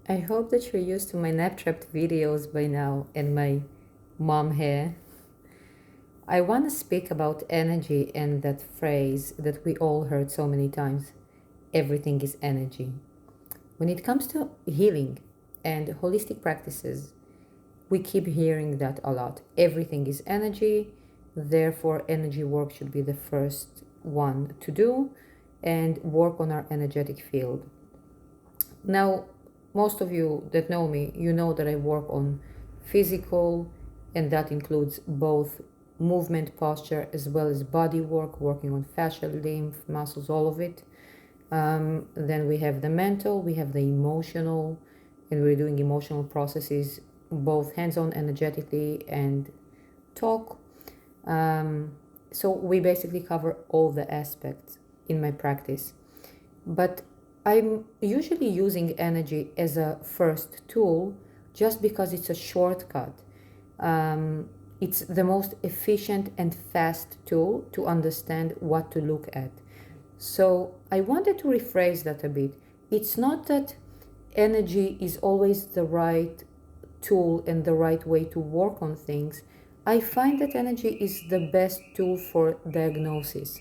I hope that you're used to my nap-trapped videos by now and my mom hair. I want to speak about energy and that phrase that we all heard so many times. Everything is energy. When it comes to healing and holistic practices, we keep hearing that a lot. Everything is energy, therefore energy work should be the first one to do and work on our energetic field. Now, most of you that know me, you know that I work on physical, and that includes both movement, posture, as well as body work, working on fascia, lymph, muscles, all of it. Then we have the mental, we have the emotional, and we're doing emotional processes, both hands-on, energetically, and talk. So we basically cover all the aspects in my practice. But I'm usually using energy as a first tool just because it's a shortcut. It's the most efficient and fast tool to understand what to look at. So I wanted to rephrase that a bit. It's not that energy is always the right tool and the right way to work on things. I find that energy is the best tool for diagnosis.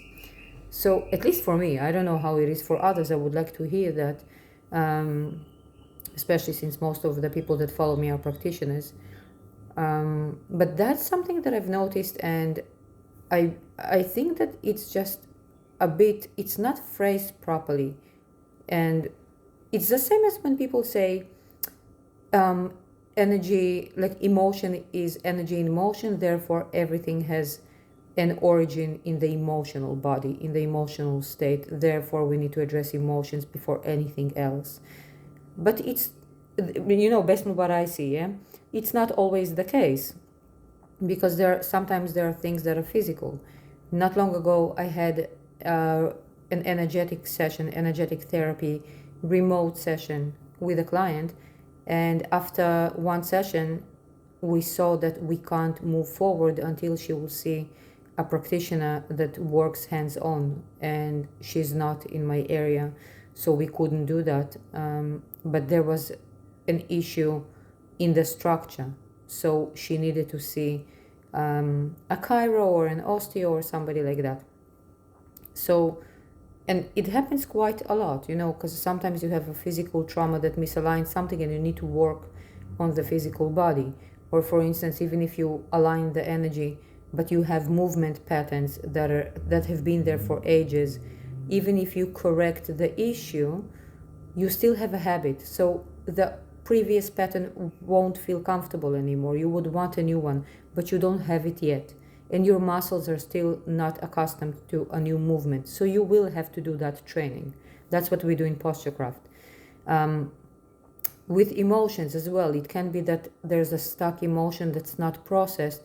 So at least for me, I don't know how it is for others. I would like to hear that, especially since most of the people that follow me are practitioners. But that's something that I've noticed, and I think that it's just a bit, it's not phrased properly. And it's the same as when people say energy, like emotion is energy in motion, therefore everything has an origin in the emotional body, in the emotional state. Therefore, we need to address emotions before anything else. But it's, based on what I see, yeah, it's not always the case, because sometimes there are things that are physical. Not long ago, I had an energetic session, energetic therapy, remote session with a client, and after one session, we saw that we can't move forward until she will see a practitioner that works hands-on, and she's not in my area, so we couldn't do that. But there was an issue in the structure, so she needed to see a chiro or an osteo or somebody like that. So, and it happens quite a lot, because sometimes you have a physical trauma that misaligns something and you need to work on the physical body. Or for instance, even if you align the energy, but you have movement patterns that have been there for ages, even if you correct the issue, you still have a habit. So the previous pattern won't feel comfortable anymore. You would want a new one, but you don't have it yet. And your muscles are still not accustomed to a new movement. So you will have to do that training. That's what we do in posture craft. With emotions as well, it can be that there's a stuck emotion that's not processed,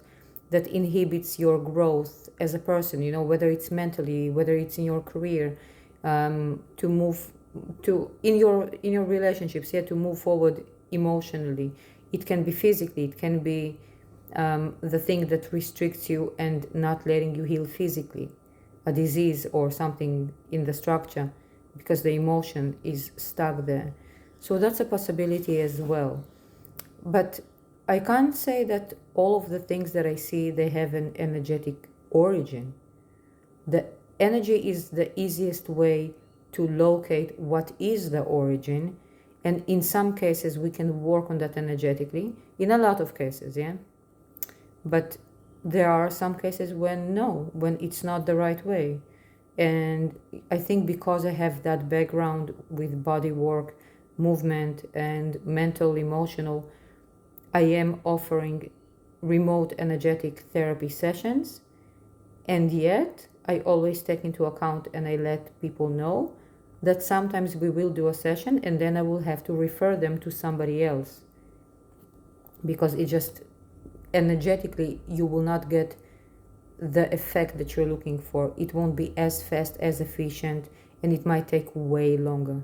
that inhibits your growth as a person, whether it's mentally, whether it's in your career, to move to in your relationships, to move forward emotionally. It can be physically, it can be the thing that restricts you and not letting you heal physically, a disease or something in the structure, because the emotion is stuck there. So that's a possibility as well. But I can't say that all of the things that I see, they have an energetic origin. The energy is the easiest way to locate what is the origin, and in some cases we can work on that energetically, in a lot of cases, but there are some cases when it's not the right way. And I think because I have that background with body work, movement, and mental, emotional, I am offering remote energetic therapy sessions, and yet I always take into account and I let people know that sometimes we will do a session and then I will have to refer them to somebody else, because it just energetically you will not get the effect that you're looking for. It won't be as fast, as efficient, and it might take way longer.